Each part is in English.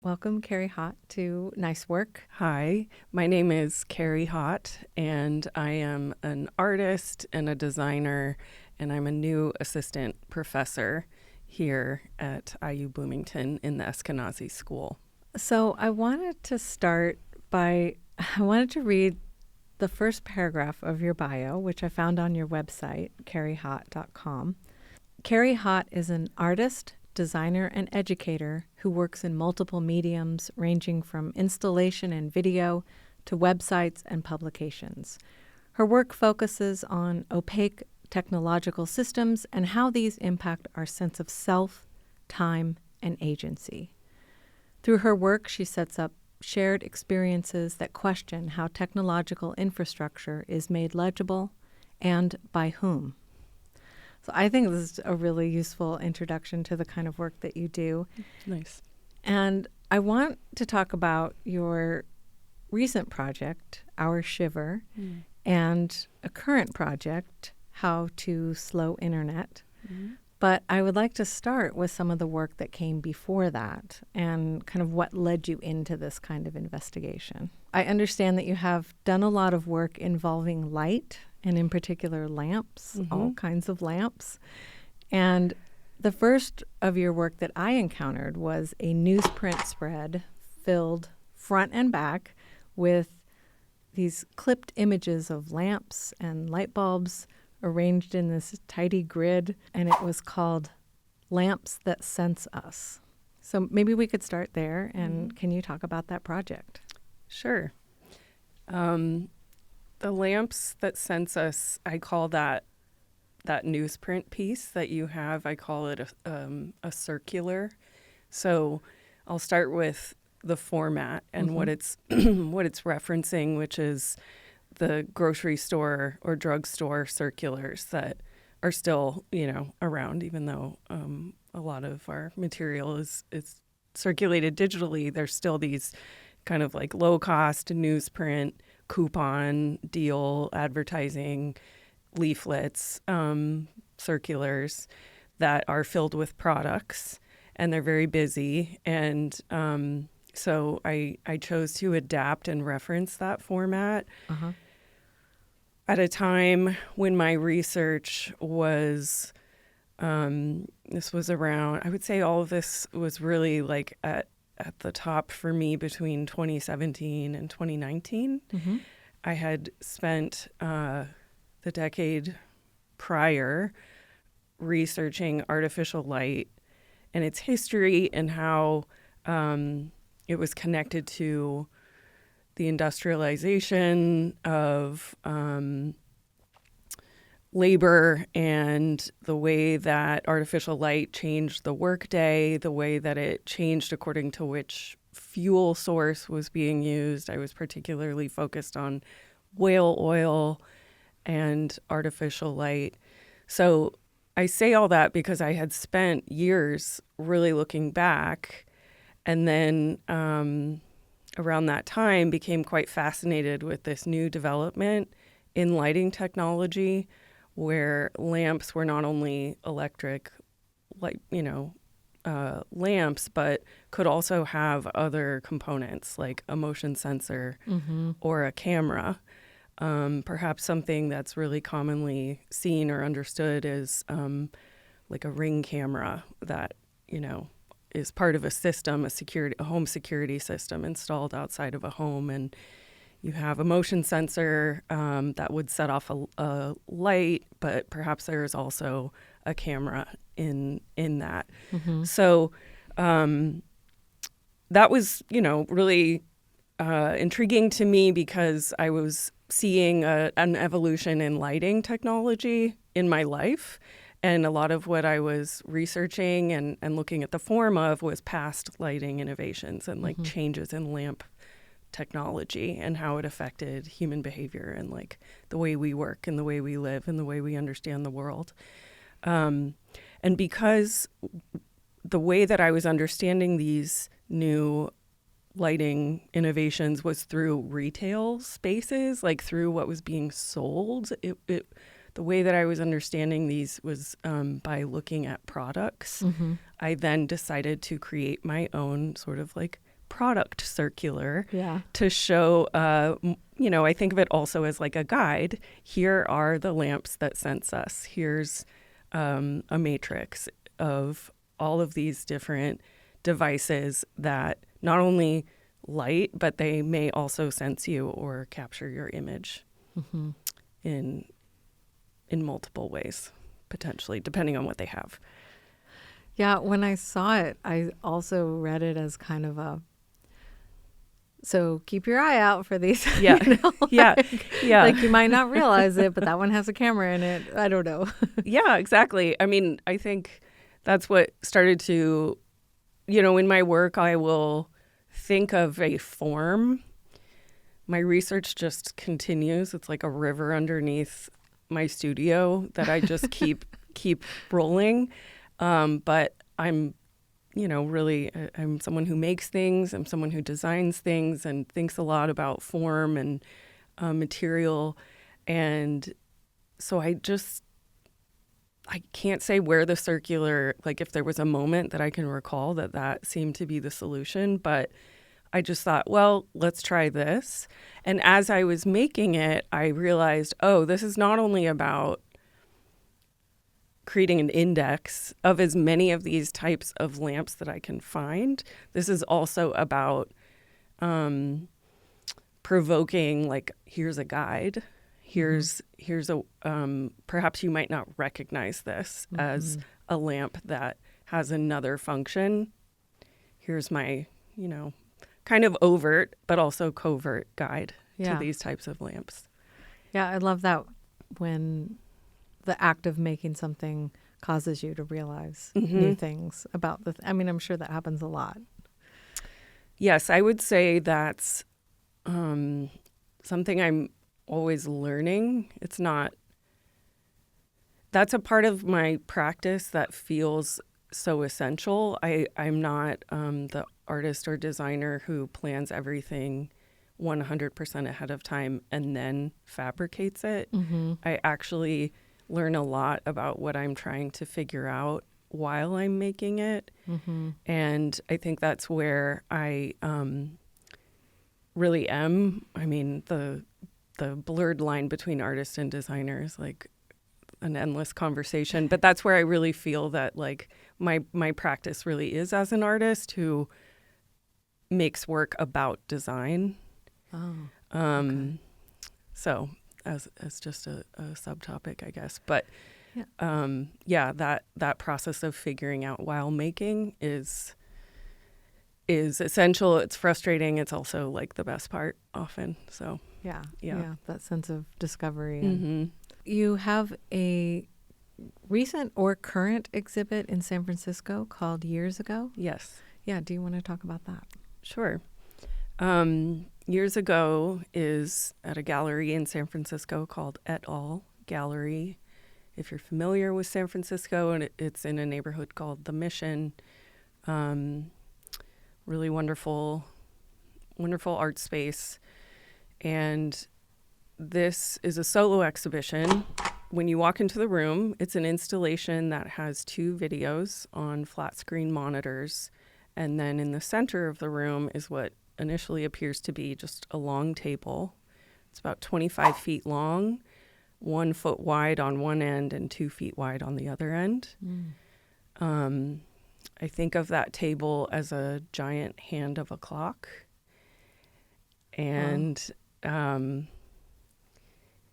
Welcome, Carrie Hott, to Nice Work. Hi, my name is Carrie Hott, and I am an artist and a designer, and I'm a new assistant professor here at IU Bloomington in the Eskenazi School. So I wanted to read the first paragraph of your bio, which I found on your website, carriehott.com. Carrie Hott is an artist, designer, and educator who works in multiple mediums, ranging from installation and video to websites and publications. Her work focuses on opaque technological systems and how these impact our sense of self, time, and agency. Through her work, she sets up shared experiences that question how technological infrastructure is made legible and by whom. So I think this is a really useful introduction to the kind of work that you do. Nice. And I want to talk about your recent project, Our Shiver, and a current project, How to Slow Internet. But I would like to start with some of the work that came before that and kind of what led you into this kind of investigation. I understand that you have done a lot of work involving light, and in particular lamps, all kinds of lamps. And the first of your work that I encountered was a newsprint spread filled front and back with these clipped images of lamps and light bulbs arranged in this tidy grid, and it was called Lamps That Sense Us. So maybe we could start there, and can you talk about that project? Sure. The lamps that sense us, I call that newsprint piece that you have, I call it a circular. So I'll start with the format and what it's what it's referencing, which is the grocery store or drugstore circulars that are still, around, even though a lot of our material is circulated digitally. There's still these kind of like low-cost newsprint, coupon deal advertising leaflets, circulars that are filled with products, and they're very busy. And so I chose to adapt and reference that format at a time when my research was, this was around, I would say all of this was really like at the top for me between 2017 and 2019. I had spent the decade prior researching artificial light and its history and how it was connected to the industrialization of labor and the way that artificial light changed the workday, the way that it changed according to which fuel source was being used. I was particularly focused on whale oil and artificial light. So I say all that because I had spent years really looking back, and then around that time became quite fascinated with this new development in lighting technology, where lamps were not only electric, lamps, but could also have other components like a motion sensor or a camera. Perhaps something that's really commonly seen or understood is like a Ring camera that, is part of a system, a home security system installed outside of a home. And you have a motion sensor that would set off a light, but perhaps there is also a camera in that. So that was, really intriguing to me because I was seeing an evolution in lighting technology in my life. And a lot of what I was researching and looking at the form of was past lighting innovations and like changes in lamp technology and how it affected human behavior and like the way we work and the way we live and the way we understand the world. And because the way that I was understanding these new lighting innovations was through retail spaces, like through what was being sold, the way that I was understanding these was by looking at products. I then decided to create my own sort of like product circular Yeah. to show, I think of it also as like a guide. Here are the lamps that sense us. Here's a matrix of all of these different devices that not only light, but they may also sense you or capture your image in multiple ways, potentially, depending on what they have. Yeah, when I saw it, I also read it as kind of so keep your eye out for these. Yeah. Yeah. Like you might not realize it, but that one has a camera in it. I don't know. Yeah, exactly. I mean, I think that's what started to, in my work, I will think of a form. My research just continues. It's like a river underneath my studio that I just keep rolling. But I'm, really, I'm someone who makes things. I'm someone who designs things and thinks a lot about form and material. And so I can't say where the circular, like if there was a moment that I can recall that seemed to be the solution, but I just thought, well, let's try this. And as I was making it, I realized, this is not only about creating an index of as many of these types of lamps that I can find. This is also about provoking, like, here's a guide. Here's a perhaps you might not recognize this as a lamp that has another function. Here's my, kind of overt but also covert guide to these types of lamps. Yeah, I love that when the act of making something causes you to realize new things about I'm sure that happens a lot. Yes, I would say that's something I'm always learning. That's a part of my practice that feels so essential. I'm not the artist or designer who plans everything 100% ahead of time and then fabricates it. I actually learn a lot about what I'm trying to figure out while I'm making it. And I think that's where I really am. I mean, the blurred line between artist and designer is like an endless conversation, but that's where I really feel that like my practice really is as an artist who makes work about design. Okay. So as just a subtopic, I guess. But that process of figuring out while making is essential. It's frustrating. It's also like the best part often. So yeah, that sense of discovery. And you have a recent or current exhibit in San Francisco called Years Ago. Yes. Yeah. Do you want to talk about that? Sure. Years Ago is at a gallery in San Francisco called Et al. Gallery. If you're familiar with San Francisco, and it's in a neighborhood called The Mission. Really wonderful art space. And this is a solo exhibition. When you walk into the room, it's an installation that has 2 videos on flat screen monitors. And then in the center of the room is what initially appears to be just a long table. It's about 25 feet long, 1 foot wide on one end and 2 feet wide on the other end. I think of that table as a giant hand of a clock. And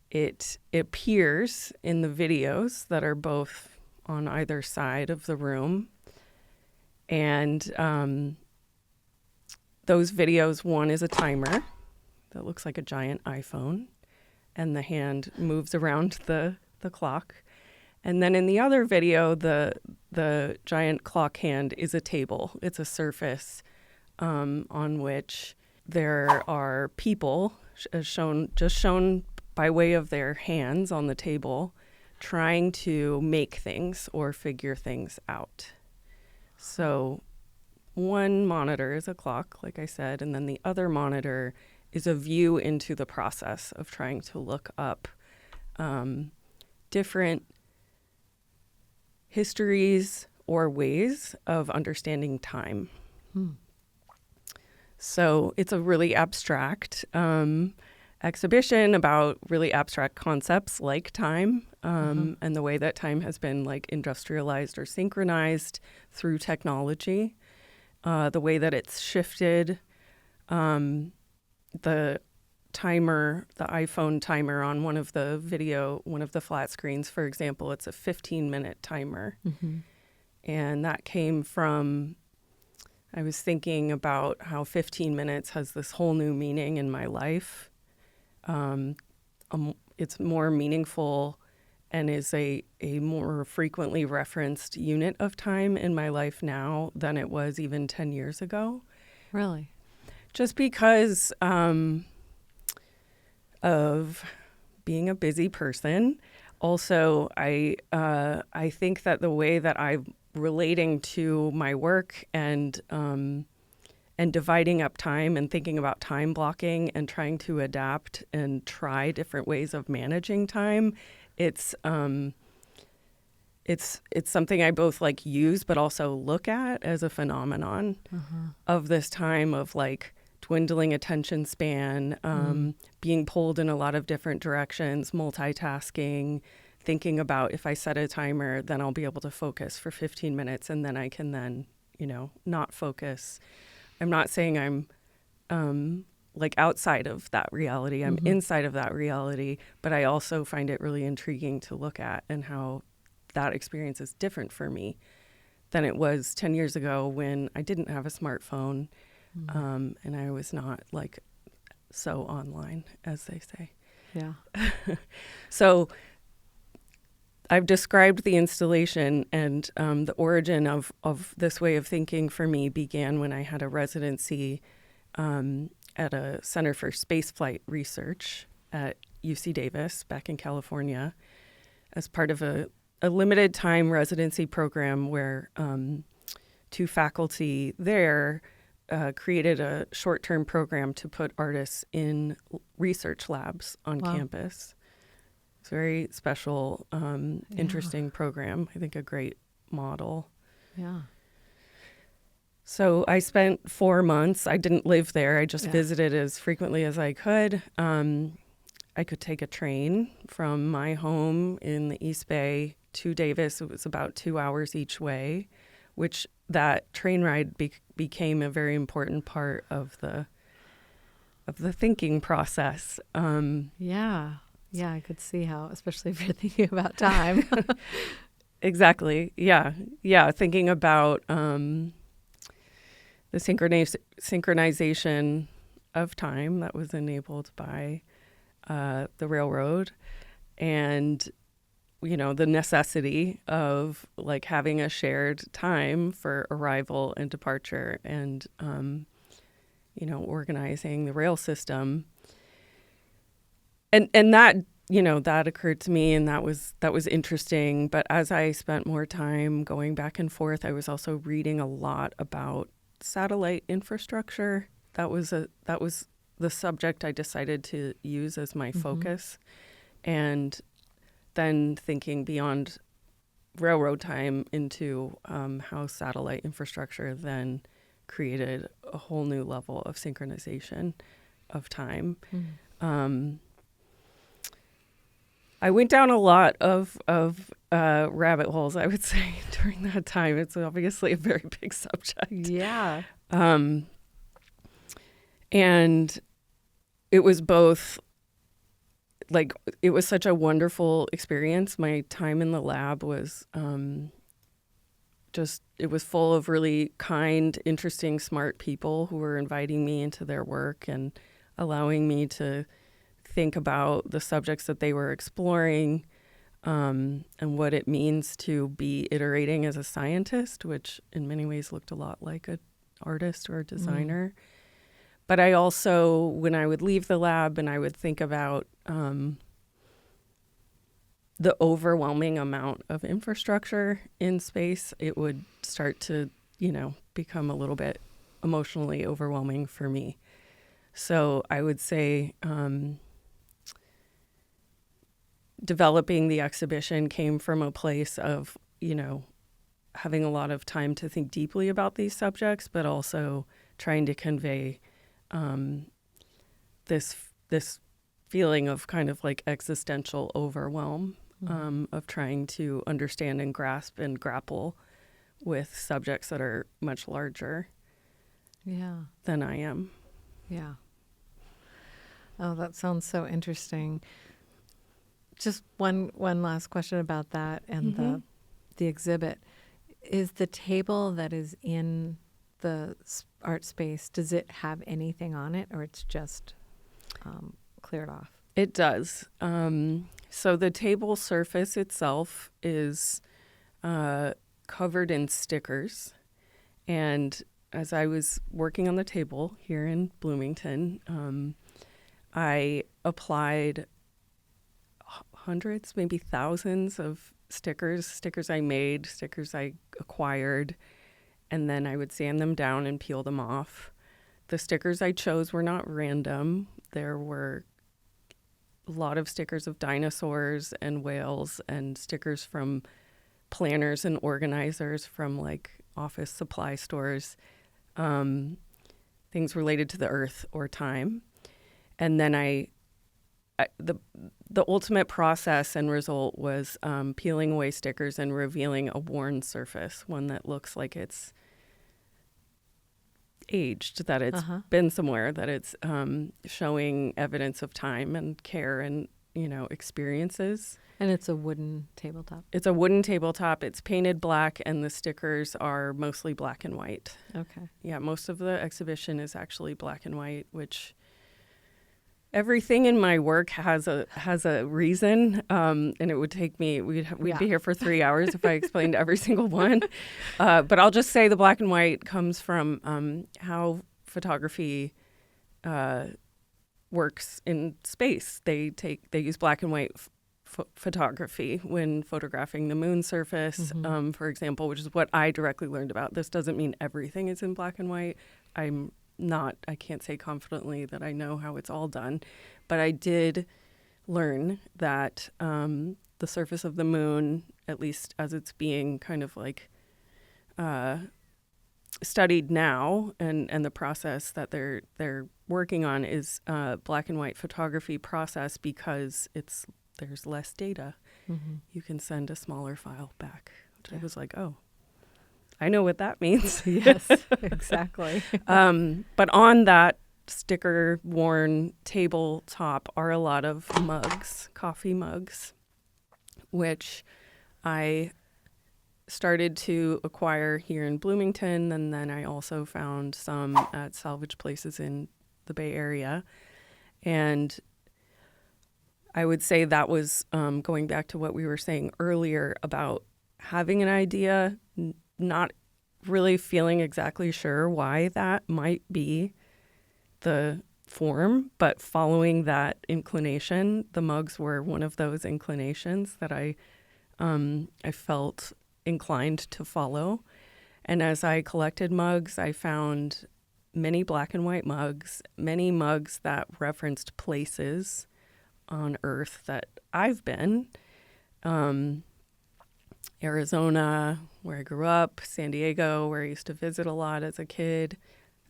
it appears in the videos that are both on either side of the room. And those videos, one is a timer that looks like a giant iPhone, and the hand moves around the clock. And then in the other video, the giant clock hand is a table. It's a surface on which there are people, shown by way of their hands on the table, trying to make things or figure things out. So one monitor is a clock, like I said, and then the other monitor is a view into the process of trying to look up different histories or ways of understanding time. So it's a really abstract exhibition about really abstract concepts like time and the way that time has been like industrialized or synchronized through technology, the way that it's shifted. The timer, the iPhone timer on one of the flat screens, for example, it's a 15-minute timer. And that came from, I was thinking about how 15 minutes has this whole new meaning in my life. It's more meaningful and is a more frequently referenced unit of time in my life now than it was even 10 years ago. Really? Just because of being a busy person. Also, I think that the way that I'm relating to my work and dividing up time and thinking about time blocking and trying to adapt and try different ways of managing time, it's something I both like use but also look at as a phenomenon of this time of like dwindling attention span, being pulled in a lot of different directions, multitasking, thinking about if I set a timer, then I'll be able to focus for 15 minutes and then I can then, not focus. I'm not saying I'm like outside of that reality. I'm inside of that reality, but I also find it really intriguing to look at and how that experience is different for me than it was 10 years ago when I didn't have a smartphone. And I was not like so online, as they say. Yeah. So I've described the installation, and the origin of this way of thinking for me began when I had a residency at a Center for Spaceflight Research at UC Davis back in California as part of a limited time residency program where two faculty there created a short-term program to put artists in research labs on campus. It's a very special, interesting program. I think a great model. Yeah. So I spent 4 months. I didn't live there. I just visited as frequently as I could. I could take a train from my home in the East Bay to Davis. It was about 2 hours each way, which that train ride became a very important part of the thinking process. Yeah, I could see how, especially if you're thinking about time. Exactly. Yeah. Thinking about the synchronization of time that was enabled by the railroad, and the necessity of like having a shared time for arrival and departure, and organizing the rail system, and that that occurred to me, and that was interesting. But as I spent more time going back and forth, I was also reading a lot about satellite infrastructure. That was the subject I decided to use as my focus, and then thinking beyond railroad time into how satellite infrastructure then created a whole new level of synchronization of time. I went down a lot of rabbit holes, I would say, during that time. It's obviously a very big subject. Yeah. And it was both, like, it was such a wonderful experience. My time in the lab was it was full of really kind, interesting, smart people who were inviting me into their work and allowing me to think about the subjects that they were exploring, and what it means to be iterating as a scientist, which in many ways looked a lot like an artist or a designer. But I also, when I would leave the lab and I would think about the overwhelming amount of infrastructure in space, it would start to, become a little bit emotionally overwhelming for me. So I would say developing the exhibition came from a place of, having a lot of time to think deeply about these subjects, but also trying to convey this feeling of kind of like existential overwhelm, of trying to understand and grasp and grapple with subjects that are much larger than I am. Yeah. Oh, that sounds so interesting. Just one last question about that and the exhibit. Is the table that is in the art space, does it have anything on it, or it's just cleared off? It does. So the table surface itself is covered in stickers. And as I was working on the table here in Bloomington, I applied hundreds, maybe thousands of stickers I made, stickers I acquired, and then I would sand them down and peel them off. The stickers I chose were not random. There were a lot of stickers of dinosaurs and whales and stickers from planners and organizers from like office supply stores, things related to the earth or time. And then the ultimate process and result was peeling away stickers and revealing a worn surface, one that looks like it's aged, that it's been somewhere, that it's showing evidence of time and care and, experiences. And it's a wooden tabletop? It's a wooden tabletop. It's painted black, and the stickers are mostly black and white. Okay. Yeah, most of the exhibition is actually black and white, which everything in my work has a reason, and it would take me, we'd be here for 3 hours if I explained every single one. But I'll just say the black and white comes from how photography works in space. They use black and white photography when photographing the moon surface, for example, which is what I directly learned about. This doesn't mean everything is in black and white. I can't say confidently that I know how it's all done, but I did learn that the surface of the moon, at least as it's being kind of like studied now, and the process that they're working on is black and white photography process because there's less data. You can send a smaller file back, which I was like, oh, I know what that means. Yes, exactly. But on that sticker-worn tabletop are a lot of mugs, coffee mugs, which I started to acquire here in Bloomington, and then I also found some at salvage places in the Bay Area. And I would say that was going back to what we were saying earlier about having an idea, not really feeling exactly sure why that might be the form, but following that inclination. The mugs were one of those inclinations that I felt inclined to follow. And as I collected mugs, I found many black and white mugs, many mugs that referenced places on Earth that I've been. Arizona, where I grew up, San Diego, where I used to visit a lot as a kid.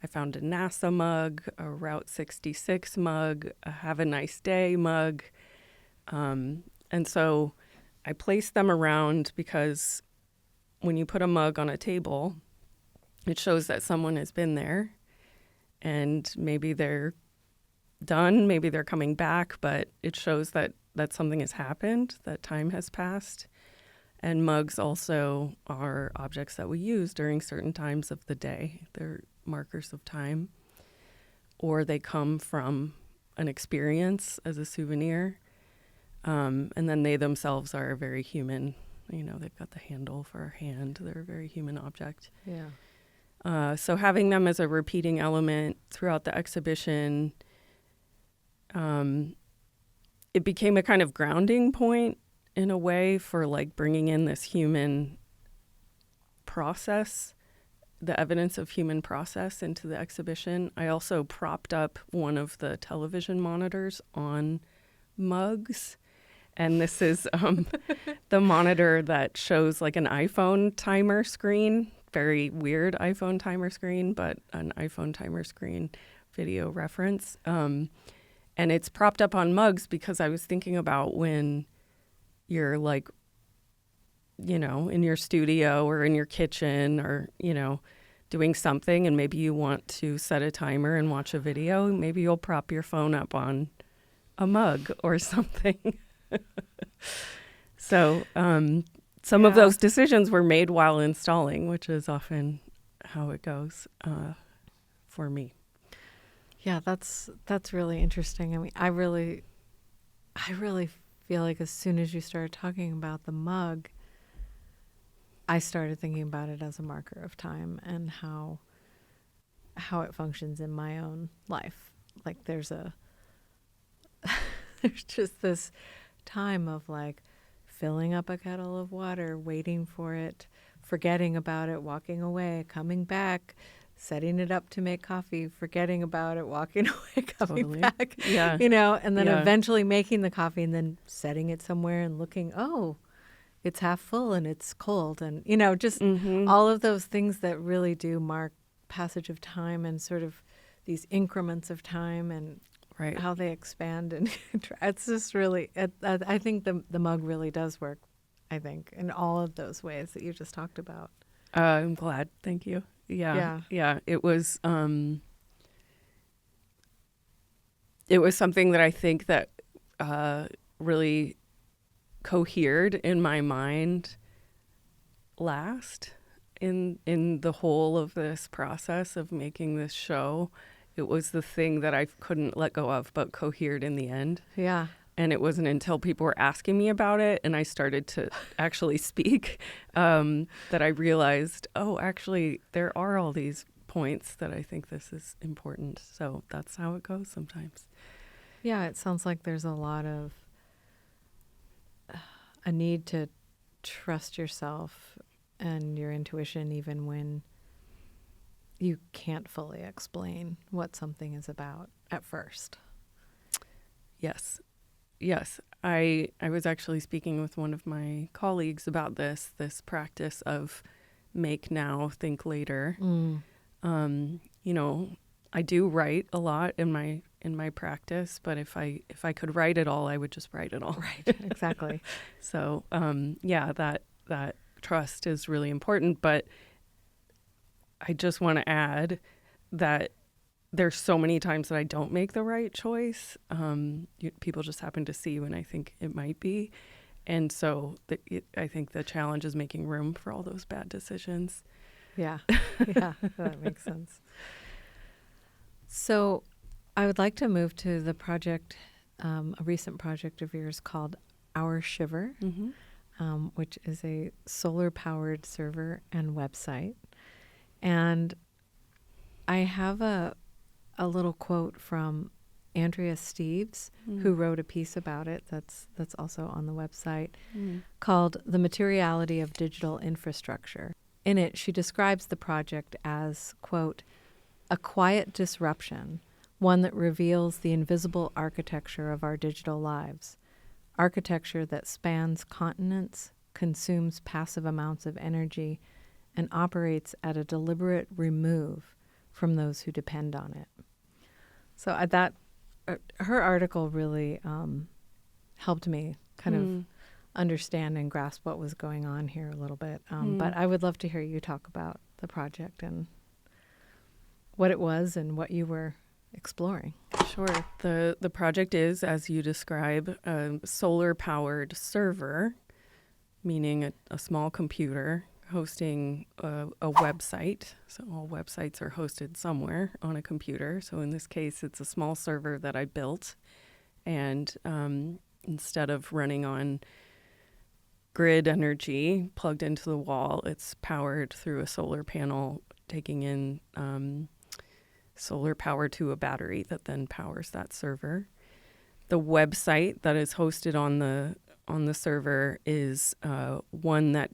I found a NASA mug, a Route 66 mug, a Have a Nice Day mug. And so I placed them around because when you put a mug on a table, it shows that someone has been there, and maybe they're done, maybe they're coming back, but it shows that something has happened, that time has passed. And mugs also are objects that we use during certain times of the day. They're markers of time, or they come from an experience as a souvenir. And then they themselves are very human. They've got the handle for a hand. They're a very human object. Yeah. So having them as a repeating element throughout the exhibition, it became a kind of grounding point in a way for like bringing in this human process, the evidence of human process into the exhibition. I also propped up one of the television monitors on mugs. And this is the monitor that shows like an iPhone timer screen, very weird iPhone timer screen, but an iPhone timer screen video reference. And it's propped up on mugs because I was thinking about when you're like, in your studio or in your kitchen or, doing something, and maybe you want to set a timer and watch a video. Maybe you'll prop your phone up on a mug or something. So some of those decisions were made while installing, which is often how it goes for me. Yeah, that's really interesting. I mean, I really feel like as soon as you started talking about the mug, I started thinking about it as a marker of time and how it functions in my own life. Like there's just this time of like filling up a kettle of water, waiting for it, forgetting about it, walking away, coming back, setting it up to make coffee, forgetting about it, walking away, coming back, and then eventually making the coffee and then setting it somewhere and looking, oh, it's half full and it's cold. And, just all of those things that really do mark passage of time and sort of these increments of time and how they expand. And it's just really, I think the mug really does work, I think, in all of those ways that you just talked about. I'm glad. Thank you. Yeah. It was something that I think that really cohered in my mind last in the whole of this process of making this show. It was the thing that I couldn't let go of, but cohered in the end. Yeah. And it wasn't until people were asking me about it and I started to actually speak that I realized, oh, actually, there are all these points that I think this is important. So that's how it goes sometimes. Yeah, it sounds like there's a lot of a need to trust yourself and your intuition even when you can't fully explain what something is about at first. Yes. I was actually speaking with one of my colleagues about this practice of make now, think later. I do write a lot in my practice, but if I could write it all, I would just write it all. Right, exactly. So, that trust is really important, but I just want to add that there's so many times that I don't make the right choice. People just happen to see when I think it might be. And so I think the challenge is making room for all those bad decisions. Yeah, that makes sense. So I would like to move to the project, a recent project of yours called Our Shiver, which is a solar-powered server and website. And I have a little quote from Andrea Steves, who wrote a piece about it that's also on the website, called The Materiality of Digital Infrastructure. In it, she describes the project as, quote, a quiet disruption, one that reveals the invisible architecture of our digital lives, architecture that spans continents, consumes passive amounts of energy, and operates at a deliberate remove from those who depend on it. So her article really helped me kind of understand and grasp what was going on here a little bit. But I would love to hear you talk about the project and what it was and what you were exploring. Sure. The project is, as you describe, a solar-powered server, meaning a small computer hosting a website. So all websites are hosted somewhere on a computer. So in this case, it's a small server that I built. And instead of running on grid energy plugged into the wall, it's powered through a solar panel, taking in solar power to a battery that then powers that server. The website that is hosted on the server is one that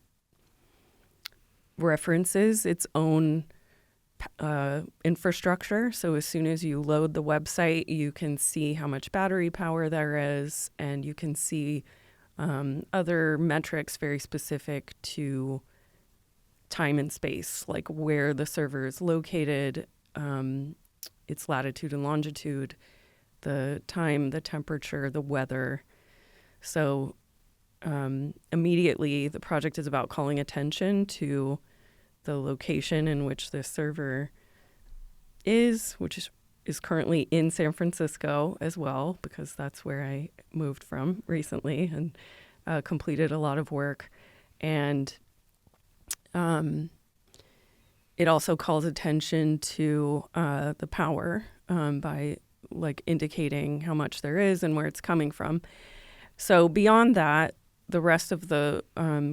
references its own infrastructure. So as soon as you load the website, you can see how much battery power there is, and you can see other metrics very specific to time and space, like where the server is located, its latitude and longitude, the time, the temperature, the weather. So immediately the project is about calling attention to the location in which this server is, which is currently in San Francisco as well, because that's where I moved from recently and completed a lot of work. And it also calls attention to the power by like indicating how much there is and where it's coming from. So beyond that, the rest of the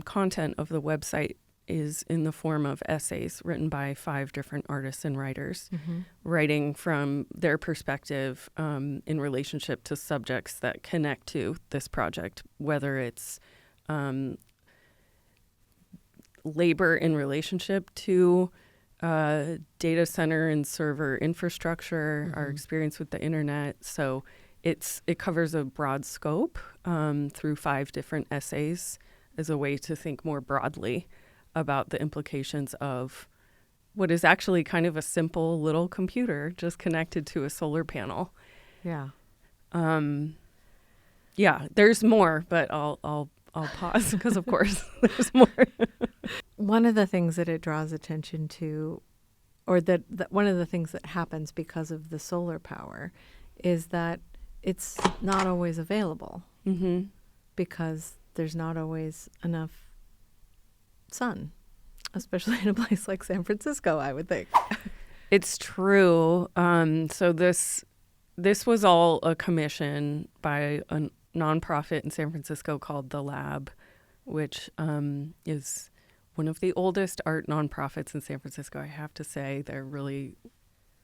content of the website is in the form of essays written by 5 different artists and writers, writing from their perspective in relationship to subjects that connect to this project, whether it's labor in relationship to data center and server infrastructure, our experience with the internet. So it covers a broad scope through 5 different essays as a way to think more broadly about the implications of what is actually kind of a simple little computer just connected to a solar panel. Yeah. Yeah, there's more, but I'll pause because of course there's more. One of the things that it draws attention to, or that one of the things that happens because of the solar power, is that it's not always available because there's not always enough sun, especially in a place like San Francisco, I would think. It's true. So this was all a commission by a nonprofit in San Francisco called The Lab, which is one of the oldest art nonprofits in San Francisco. I have to say they're really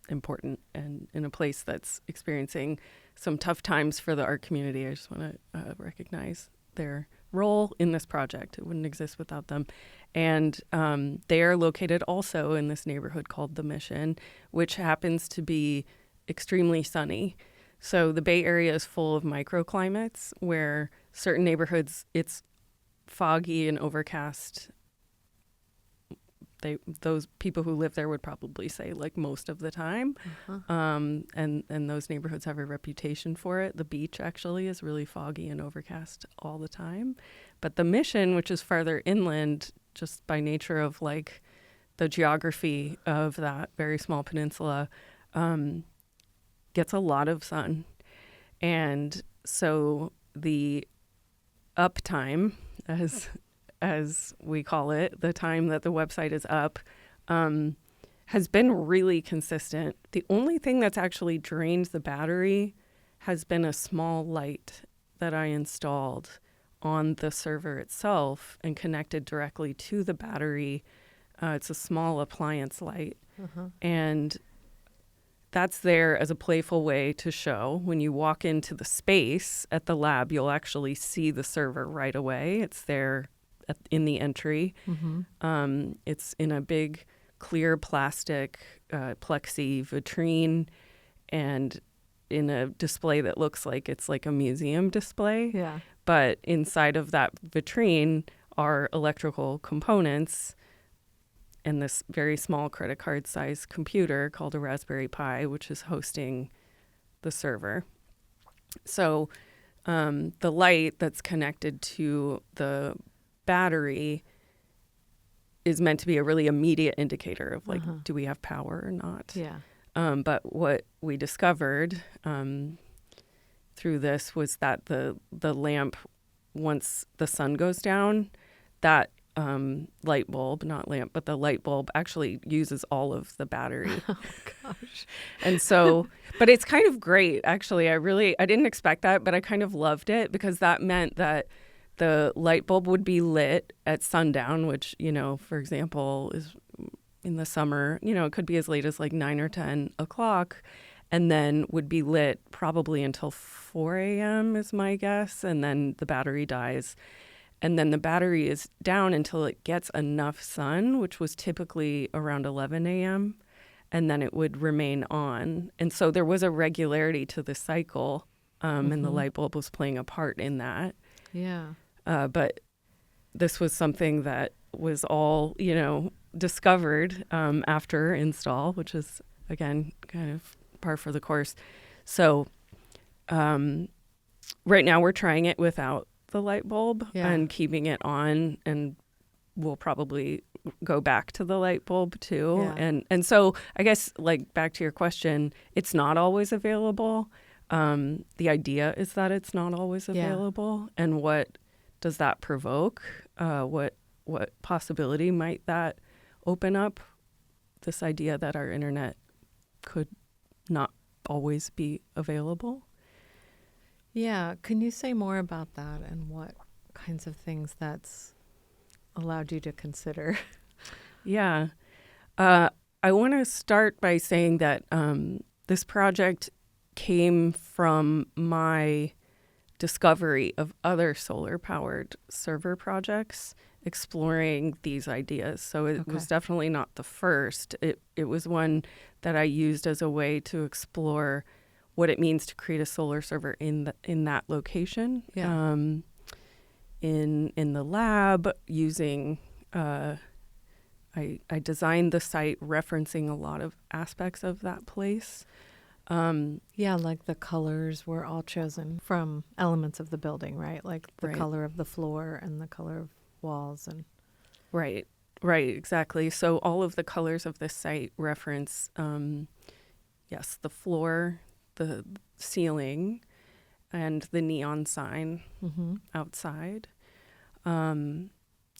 important and in a place that's experiencing some tough times for the art community. I just want to recognize their role in this project. It wouldn't exist without them. And they are located also in this neighborhood called The Mission, which happens to be extremely sunny. So the Bay Area is full of microclimates where certain neighborhoods, it's foggy and overcast. Those people who live there would probably say like most of the time. And those neighborhoods have a reputation for it. The beach actually is really foggy and overcast all the time. But the Mission, which is farther inland, just by nature of like the geography of that very small peninsula, gets a lot of sun. And so the uptime, as we call it, the time that the website is up, has been really consistent. The only thing that's actually drained the battery has been a small light that I installed on the server itself and connected directly to the battery. It's a small appliance light. And that's there as a playful way to show when you walk into the space at the lab, you'll actually see the server right away. It's there in the entry. It's in a big clear plastic plexi vitrine and in a display that looks like it's like a museum display. Yeah. But inside of that vitrine are electrical components and this very small credit card size computer called a Raspberry Pi, which is hosting the server. So the light that's connected to the battery is meant to be a really immediate indicator of like, do we have power or not? Yeah. But what we discovered through this was that the lamp, once the sun goes down, that light bulb, not lamp, but the light bulb actually uses all of the battery. Oh, gosh. And so, but it's kind of great, actually. I didn't expect that, but I kind of loved it because that meant that the light bulb would be lit at sundown, which, you know, for example, is in the summer, you know, it could be as late as like 9 or 10 o'clock, and then would be lit probably until 4 a.m. is my guess, and then the battery dies. And then the battery is down until it gets enough sun, which was typically around 11 a.m., and then it would remain on. And so there was a regularity to the cycle, and the light bulb was playing a part in that. Yeah. But this was something that was all, you know, discovered after install, which is, again, kind of par for the course. So right now we're trying it without the light bulb and keeping it on, and we'll probably go back to the light bulb too. And so I guess, like, back to your question, it's not always available. The idea is that it's not always available. And what does that provoke? What possibility might that open up? This idea that our internet could not always be available. Yeah. Can you say more about that and what kinds of things that's allowed you to consider? Yeah. I want to start by saying that this project came from my discovery of other solar-powered server projects exploring these ideas. So it was definitely not the first. It was one that I used as a way to explore what it means to create a solar server in that location. In the lab, using I designed the site referencing a lot of aspects of that place. Like the colors were all chosen from elements of the building, right? Like the color of the floor and the color of walls and Right, exactly. So all of the colors of this site reference, the floor, the ceiling, and the neon sign outside. And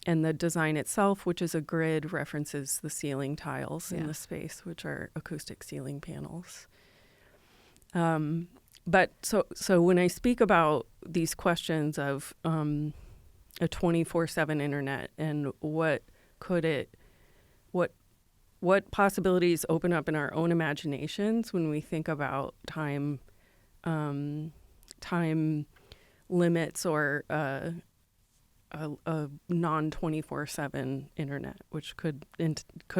the design itself, which is a grid, references the ceiling tiles in the space, which are acoustic ceiling panels. But so when I speak about these questions of a 24/7 internet and what possibilities open up in our own imaginations when we think about time limits or a non 24/7 internet, which could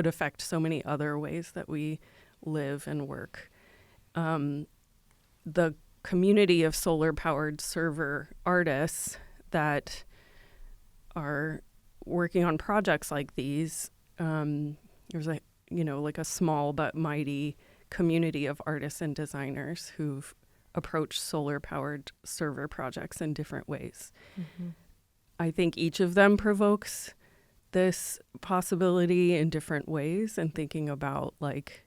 affect so many other ways that we live and work. The community of solar-powered server artists that are working on projects like these, there's a small but mighty community of artists and designers who've approached solar-powered server projects in different ways. I think each of them provokes this possibility in different ways, and thinking about like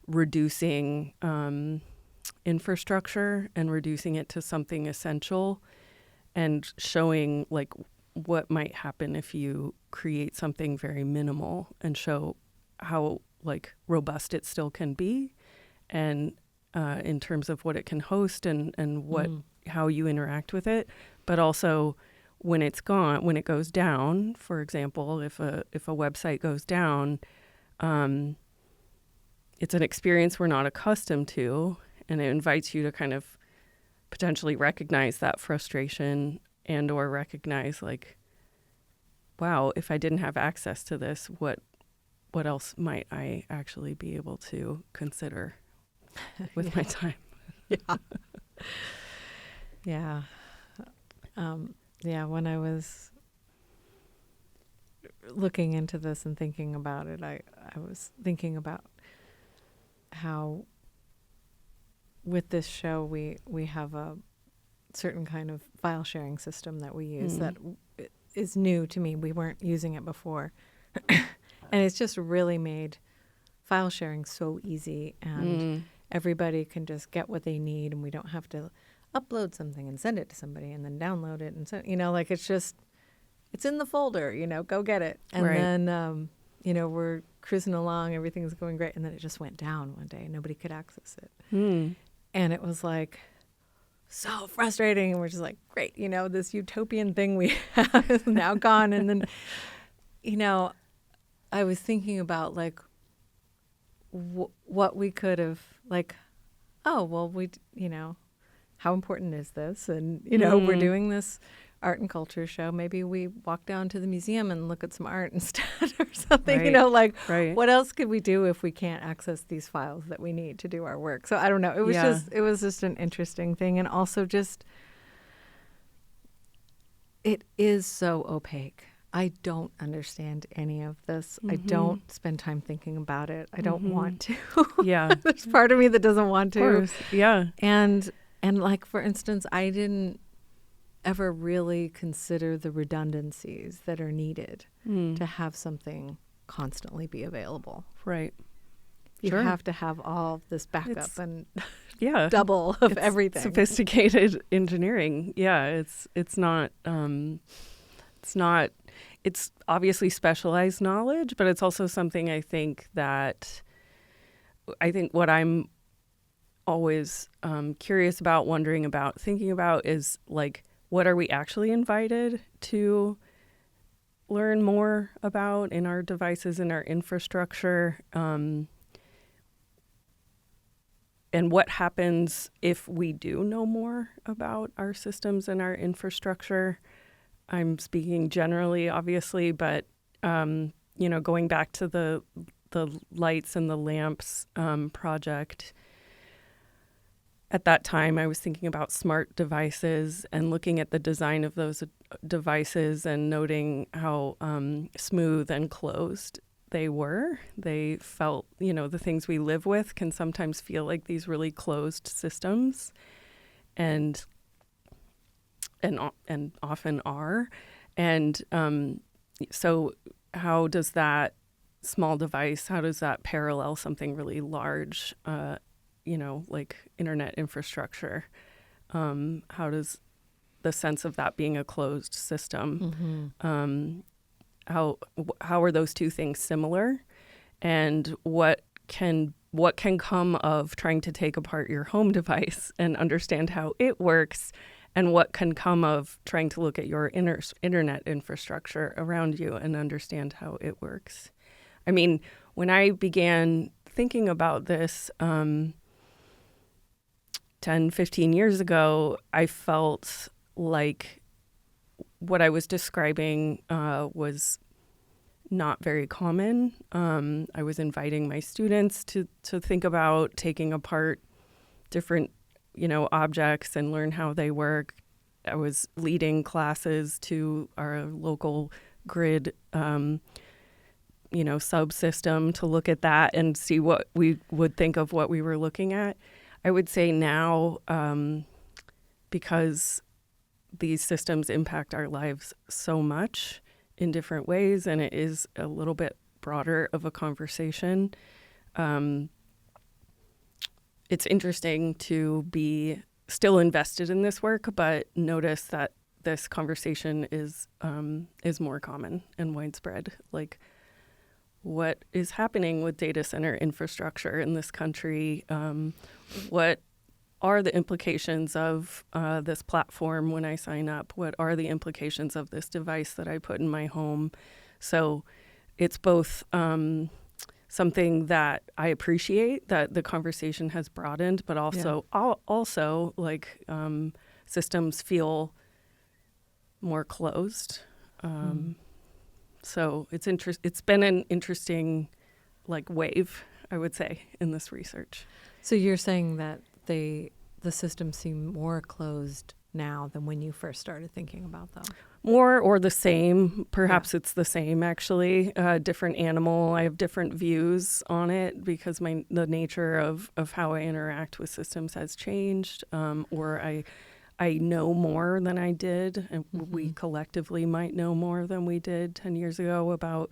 reducing infrastructure and reducing it to something essential, and showing like what might happen if you create something very minimal and show how like robust it still can be, and in terms of what it can host and what how you interact with it, but also when it's gone, when it goes down. For example, if a website goes down, it's an experience we're not accustomed to, and it invites you to kind of potentially recognize that frustration and or recognize like, wow, if I didn't have access to this, what else might I actually be able to consider with my time? When I was looking into this and thinking about it, I was thinking about how with this show we have a certain kind of file sharing system that we use that is new to me. We weren't using it before. And it's just really made file sharing so easy, and everybody can just get what they need, and we don't have to upload something and send it to somebody and then download it and send, like it's in the folder, go get it. And then, we're cruising along, everything's going great. And then it just went down one day and nobody could access it. And it was like so frustrating. And we're just like, great, this utopian thing we have is now gone. And then, I was thinking about like what we could have, like, oh, well, how important is this? And, we're doing this art and culture show. Maybe we walk down to the museum and look at some art instead or something, what else could we do if we can't access these files that we need to do our work? So I don't know. It was just an interesting thing. And also just, it is so opaque. I don't understand any of this. I don't spend time thinking about it. I don't want to. Yeah. There's part of me that doesn't want Of to. course. Yeah. And like, for instance, I didn't ever really consider the redundancies that are needed to have something constantly be available. Right. You Sure. have to have all this backup and Yeah. double of It's everything. sophisticated engineering. Yeah. It's obviously specialized knowledge, but it's also something I think what I'm always curious about, wondering about, thinking about is like, what are we actually invited to learn more about in our devices, in our infrastructure? And what happens if we do know more about our systems and our infrastructure? I'm speaking generally, obviously, but going back to the lights and the lamps project. At that time, I was thinking about smart devices and looking at the design of those devices and noting how smooth and closed they were. They felt, the things we live with can sometimes feel like these really closed systems, and often are. And so how does that small device, how does that parallel something really large, like internet infrastructure? How does the sense of that being a closed system, how are those two things similar? And what can come of trying to take apart your home device and understand how it works, and what can come of trying to look at your internet infrastructure around you and understand how it works? I mean, when I began thinking about this 10, 15 years ago, I felt like what I was describing was not very common. I was inviting my students to think about taking apart different, objects and learn how they work. I was leading classes to our local grid, subsystem to look at that and see what we would think of what we were looking at. I would say now, because these systems impact our lives so much in different ways, and it is a little bit broader of a conversation, it's interesting to be still invested in this work, but notice that this conversation is more common and widespread. Like, what is happening with data center infrastructure in this country? What are the implications of this platform when I sign up? What are the implications of this device that I put in my home? So it's both something that I appreciate that the conversation has broadened, but also systems feel more closed. So it's been an interesting wave, I would say, in this research. So you're saying that the systems seem more closed now than when you first started thinking about them? More or the same. Perhaps it's the same, actually. Different animal. I have different views on it because the nature of how I interact with systems has changed, or I know more than I did, and we collectively might know more than we did 10 years ago about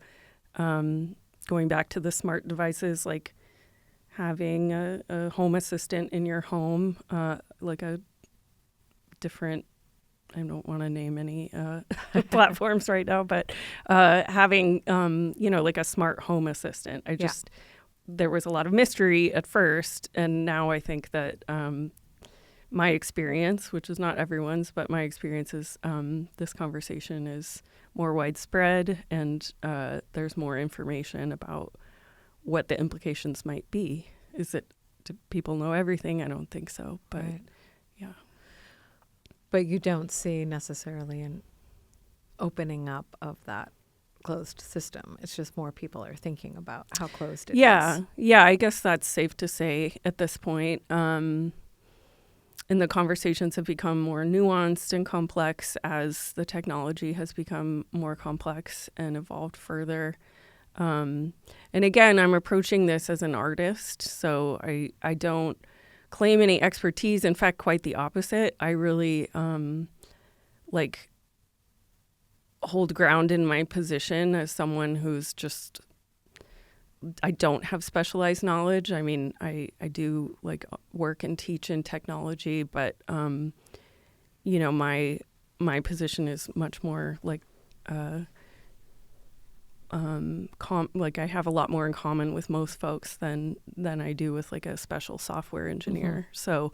going back to the smart devices, like having a home assistant in your home, like a different, I don't want to name any platforms right now, but having, like a smart home assistant. There was a lot of mystery at first, and now I think that my experience, which is not everyone's, but my experience is this conversation is more widespread, and there's more information about what the implications might be. Do people know everything? I don't think so, but yeah. But you don't see necessarily an opening up of that closed system. It's just more people are thinking about how closed it is. Yeah, I guess that's safe to say at this point. and the conversations have become more nuanced and complex as the technology has become more complex and evolved further. And again, I'm approaching this as an artist, so I don't claim any expertise. In fact, quite the opposite. I really like hold ground in my position as someone who's just, I don't have specialized knowledge. I mean, I do like work and teach in technology, but you know, my position is much more like like I have a lot more in common with most folks than I do with like a special software engineer. So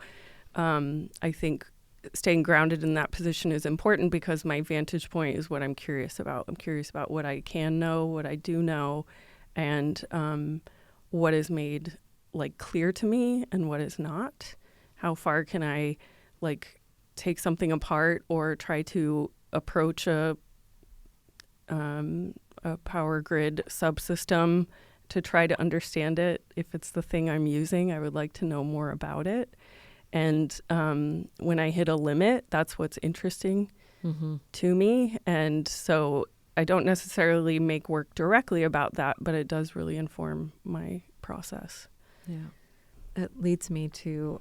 I think staying grounded in that position is important because my vantage point is what I'm curious about. I'm curious about what I can know, what I do know, and what is made like clear to me and what is not. How far can I like take something apart or try to approach a power grid subsystem to try to understand it. If it's the thing I'm using, I would like to know more about it. And when I hit a limit, that's what's interesting to me. And so I don't necessarily make work directly about that, but it does really inform my process. Yeah. It leads me to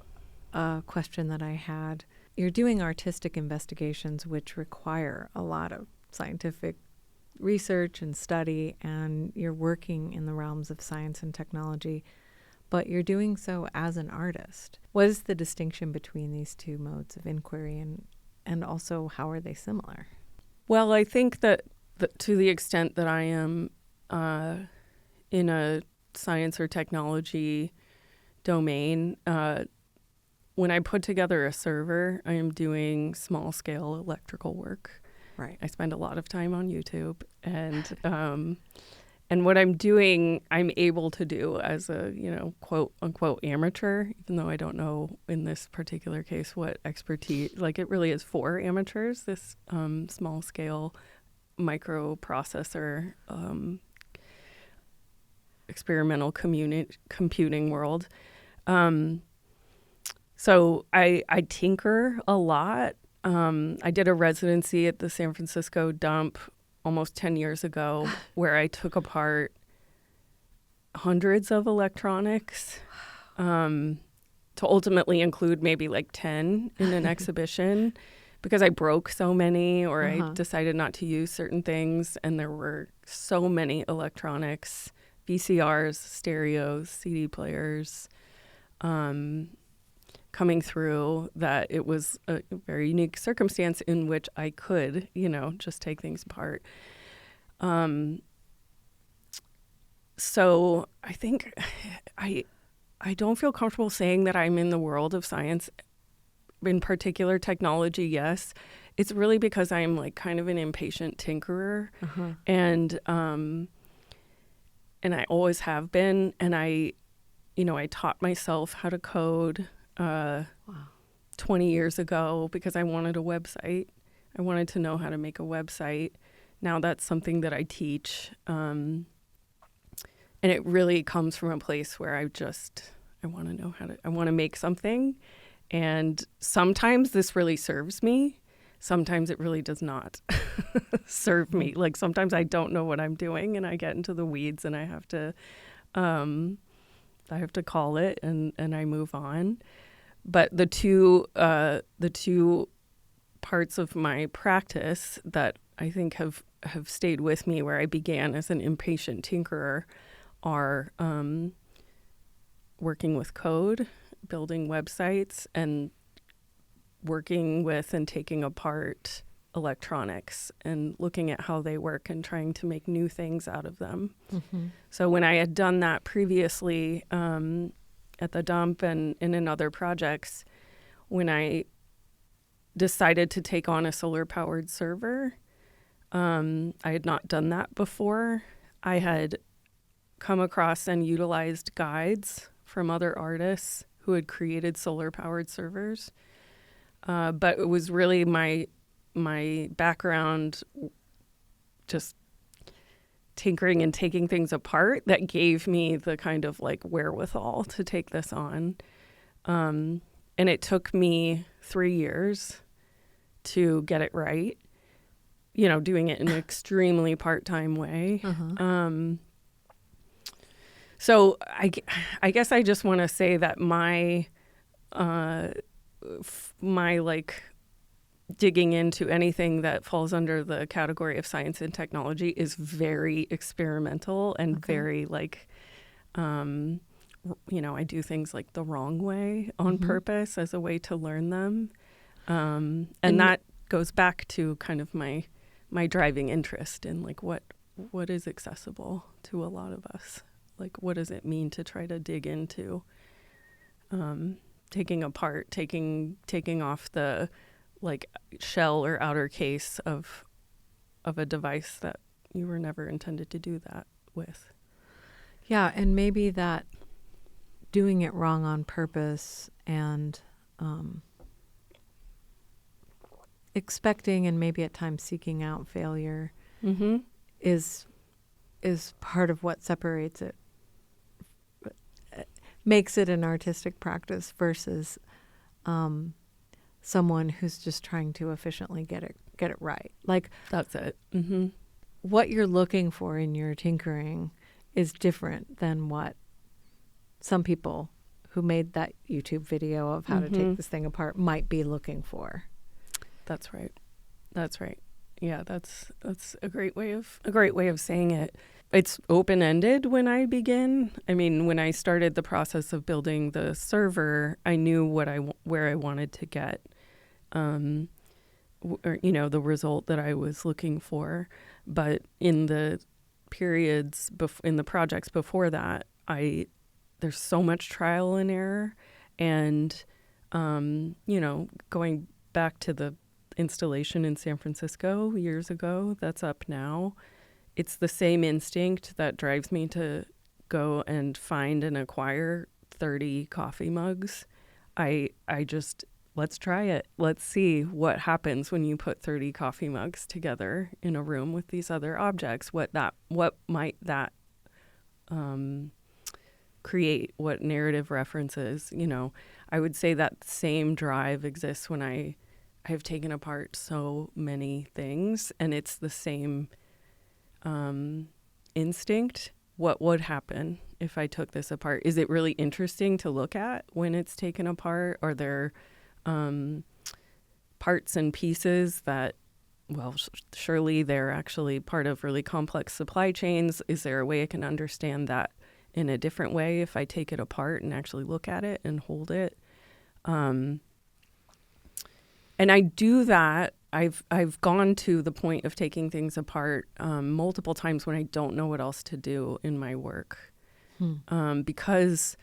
a question that I had. You're doing artistic investigations, which require a lot of scientific research and study, and you're working in the realms of science and technology, but you're doing so as an artist. What is the distinction between these two modes of inquiry, and also how are they similar? Well, I think that to the extent that I am in a science or technology domain, when I put together a server, I am doing small-scale electrical work. Right. I spend a lot of time on YouTube, and what I'm doing, I'm able to do as a, you know, quote unquote amateur, even though I don't know in this particular case what expertise, like it really is for amateurs, this small scale microprocessor experimental computing world. So I tinker a lot. I did a residency at the San Francisco dump almost 10 years ago where I took apart hundreds of electronics to ultimately include maybe like 10 in an exhibition because I broke so many or I decided not to use certain things. And there were so many electronics, VCRs, stereos, CD players, coming through that it was a very unique circumstance in which I could, you know, just take things apart. So I think I don't feel comfortable saying that I'm in the world of science, in particular technology. Yes, it's really because I'm like kind of an impatient tinkerer, and I always have been. And I taught myself how to code 20 years ago because I wanted a website. I wanted to know how to make a website. Now that's something that I teach. And it really comes from a place where I want to know I want to make something. And sometimes this really serves me. Sometimes it really does not serve me. Like sometimes I don't know what I'm doing and I get into the weeds and I have to call it and I move on. But the two parts of my practice that I think have stayed with me, where I began as an impatient tinkerer, are working with code, building websites, and working with and taking apart electronics and looking at how they work and trying to make new things out of them. So when I had done that previously at the dump and in other projects, when I decided to take on a solar-powered server, I had not done that before. I had come across and utilized guides from other artists who had created solar-powered servers. But it was really my background just tinkering and taking things apart that gave me the kind of like wherewithal to take this on. And And it took me 3 years to get it right, doing it in an extremely part-time way. So I guess I just want to say that my like digging into anything that falls under the category of science and technology is very experimental and very like, I do things like the wrong way on purpose as a way to learn them. And that goes back to kind of my driving interest in like what is accessible to a lot of us. Like, what does it mean to try to dig into taking apart, taking off the like shell or outer case of a device that you were never intended to do that with. Yeah, and maybe that doing it wrong on purpose and expecting and maybe at times seeking out failure is part of what separates it, makes it an artistic practice versus someone who's just trying to efficiently get it right. Like, that's it. What you're looking for in your tinkering is different than what some people who made that YouTube video of how to take this thing apart might be looking for. That's right. Yeah, that's a great way of saying it. It's open-ended when I begin. I mean, when I started the process of building the server, I knew where I wanted to get, the result that I was looking for. But in the periods, in the projects before that, there's so much trial and error. And, going back to the installation in San Francisco years ago, that's up now. It's the same instinct that drives me to go and find and acquire 30 coffee mugs. I just, let's try it. Let's see what happens when you put 30 coffee mugs together in a room with these other objects. What might that create? What narrative references? I would say that same drive exists when I have taken apart so many things, and it's the same instinct. What would happen if I took this apart? Is it really interesting to look at when it's taken apart? Are there parts and pieces that, well, surely they're actually part of really complex supply chains? Is there a way I can understand that in a different way if I take it apart and actually look at it and hold it? And I do that. I've gone to the point of taking things apart multiple times when I don't know what else to do in my work, because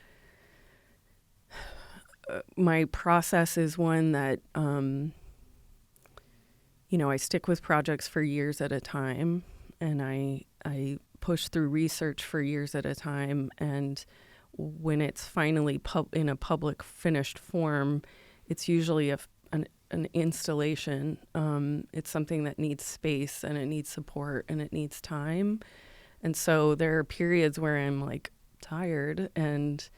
my process is one that I stick with projects for years at a time, and I push through research for years at a time. And when it's finally in a public finished form, it's usually an installation. It's something that needs space, and it needs support, and it needs time. And so there are periods where I'm like tired and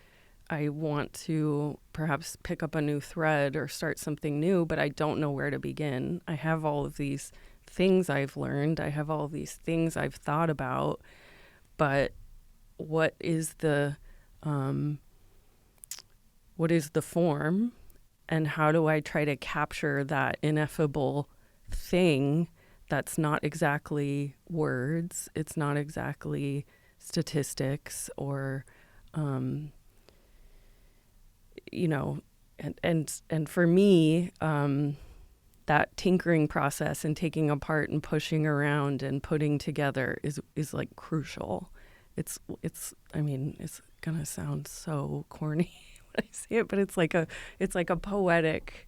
I want to perhaps pick up a new thread or start something new, but I don't know where to begin. I have all of these things I've learned. I have all of these things I've thought about, but what is the form? And how do I try to capture that ineffable thing that's not exactly words, it's not exactly statistics or, and for me, that tinkering process and taking apart and pushing around and putting together is like crucial. It's gonna sound so corny when I say it, but it's like a poetic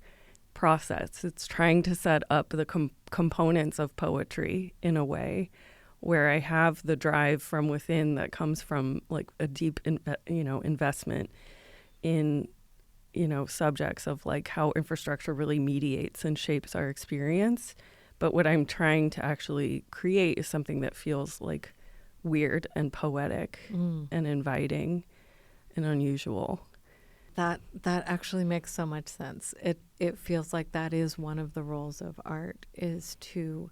process. It's trying to set up the components of poetry in a way where I have the drive from within that comes from like a deep, investment in, subjects of like how infrastructure really mediates and shapes our experience. But what I'm trying to actually create is something that feels like weird and poetic and inviting and unusual. That actually makes so much sense. It feels like that is one of the roles of art, is to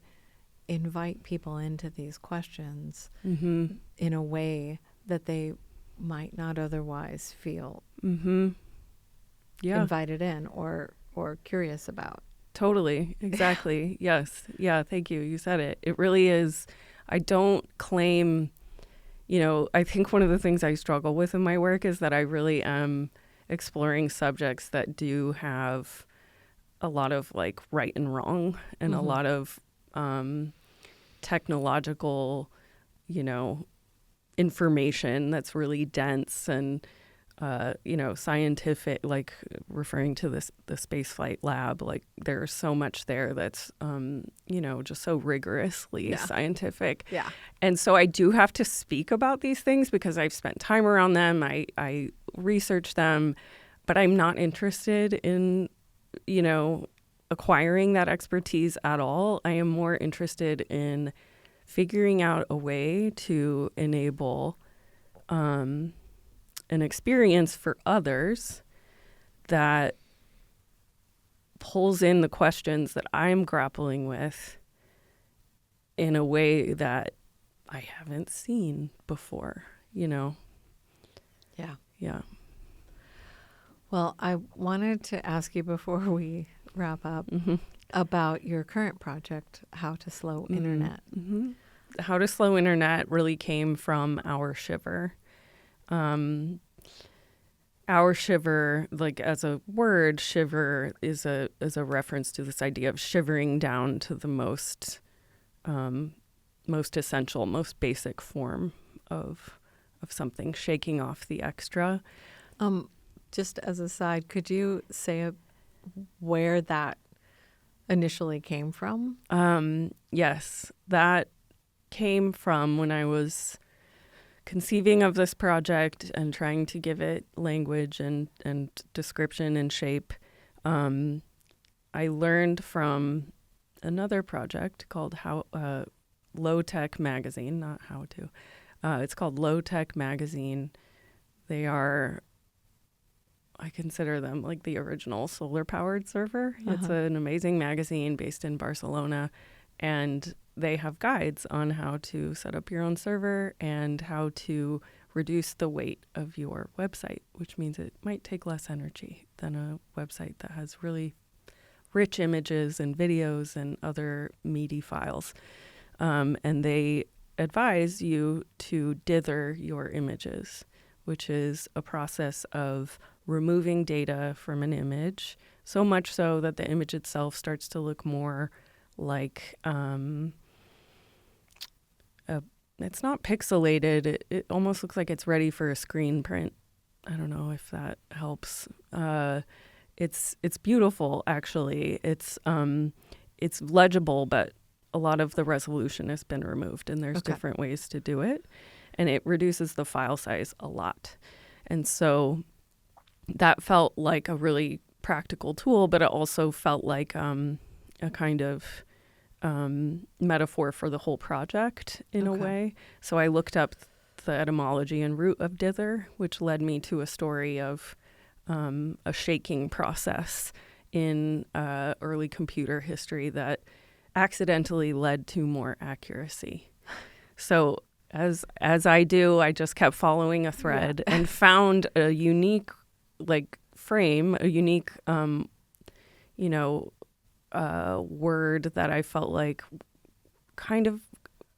invite people into these questions in a way that they might not otherwise feel invited in or curious about. Totally. Exactly. Yes. Yeah. Thank you. You said it. It really is. I don't claim, I think one of the things I struggle with in my work is that I really am exploring subjects that do have a lot of like right and wrong and a lot of technological, information that's really dense and scientific, like referring to the spaceflight lab, like there's so much there that's, just so rigorously scientific. Yeah. And so I do have to speak about these things because I've spent time around them. I research them, but I'm not interested in, acquiring that expertise at all. I am more interested in figuring out a way to enable an experience for others that pulls in the questions that I'm grappling with in a way that I haven't seen before, Yeah. Yeah. Well, I wanted to ask you before we wrap up about your current project, How to Slow Internet. How to Slow Internet really came from Our Shiver. Our shiver, like as a word, shiver is a reference to this idea of shivering down to the most essential, most basic form of something, shaking off the extra. Just as a side, could you say where that initially came from? Yes, that came from when I was conceiving of this project and trying to give it language and description and shape. I learned from another project called Low Tech Magazine, not How To. It's called Low Tech Magazine. They are, I consider them like the original solar powered server. It's an amazing magazine based in Barcelona, and they have guides on how to set up your own server and how to reduce the weight of your website, which means it might take less energy than a website that has really rich images and videos and other meaty files. And they advise you to dither your images, which is a process of removing data from an image, so much so that the image itself starts to look more like it's not pixelated. It almost looks like it's ready for a screen print. I don't know if that helps. It's beautiful, actually. It's legible, but a lot of the resolution has been removed, and there's different ways to do it, and it reduces the file size a lot. And so that felt like a really practical tool, but it also felt like a kind of metaphor for the whole project in a way. So I looked up the etymology and root of dither, which led me to a story of a shaking process in early computer history that accidentally led to more accuracy. So as I do, I just kept following a thread and found a unique frame, a unique word that I felt like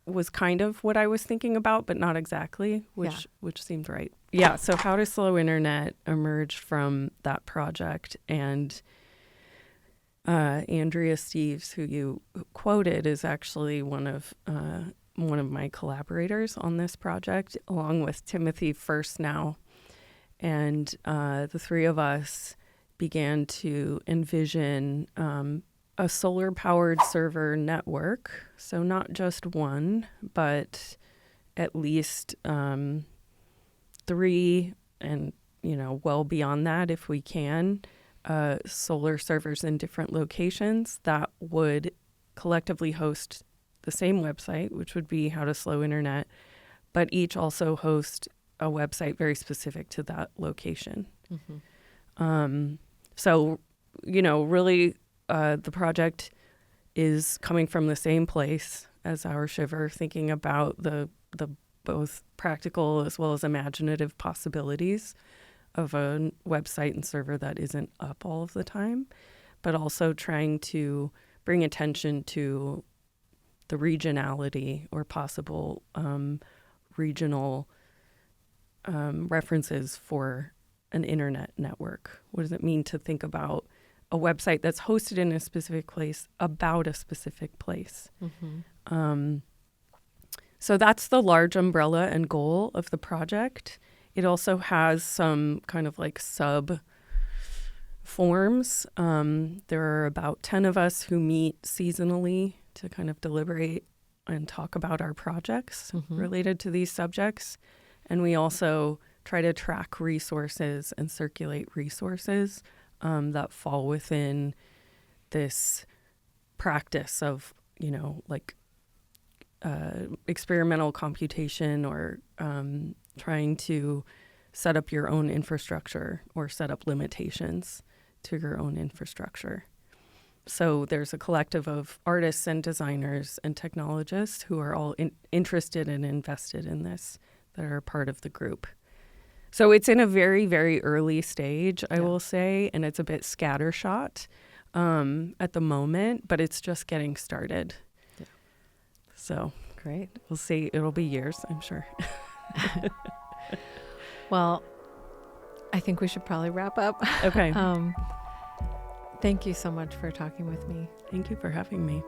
was kind of what I was thinking about, but not exactly, which seemed right. Yeah, so How to Slow Internet emerged from that project, and Andrea Steves, who you quoted, is actually one of my collaborators on this project, along with Timothy First now. And the three of us began to envision a solar-powered server network. So not just one, but at least 3, and well beyond that if we can, solar servers in different locations that would collectively host the same website, which would be How to Slow Internet, but each also host a website very specific to that location. So, really, the project is coming from the same place as Our Shiver, thinking about the both practical as well as imaginative possibilities of a website and server that isn't up all of the time, but also trying to bring attention to the regionality or possible regional references for an internet network. What does it mean to think about a website that's hosted in a specific place about a specific place? Mm-hmm. So that's the large umbrella and goal of the project. It also has some kind of like sub forms. There are about 10 of us who meet seasonally to kind of deliberate and talk about our projects related to these subjects. And we also try to track resources and circulate resources that fall within this practice of, experimental computation or trying to set up your own infrastructure or set up limitations to your own infrastructure. So there's a collective of artists and designers and technologists who are all interested and invested in this that are part of the group. So it's in a very, very early stage, I will say, and it's a bit scattershot at the moment, but it's just getting started. Yeah. So great. We'll see. It'll be years, I'm sure. Well, I think we should probably wrap up. Okay. Thank you so much for talking with me. Thank you for having me.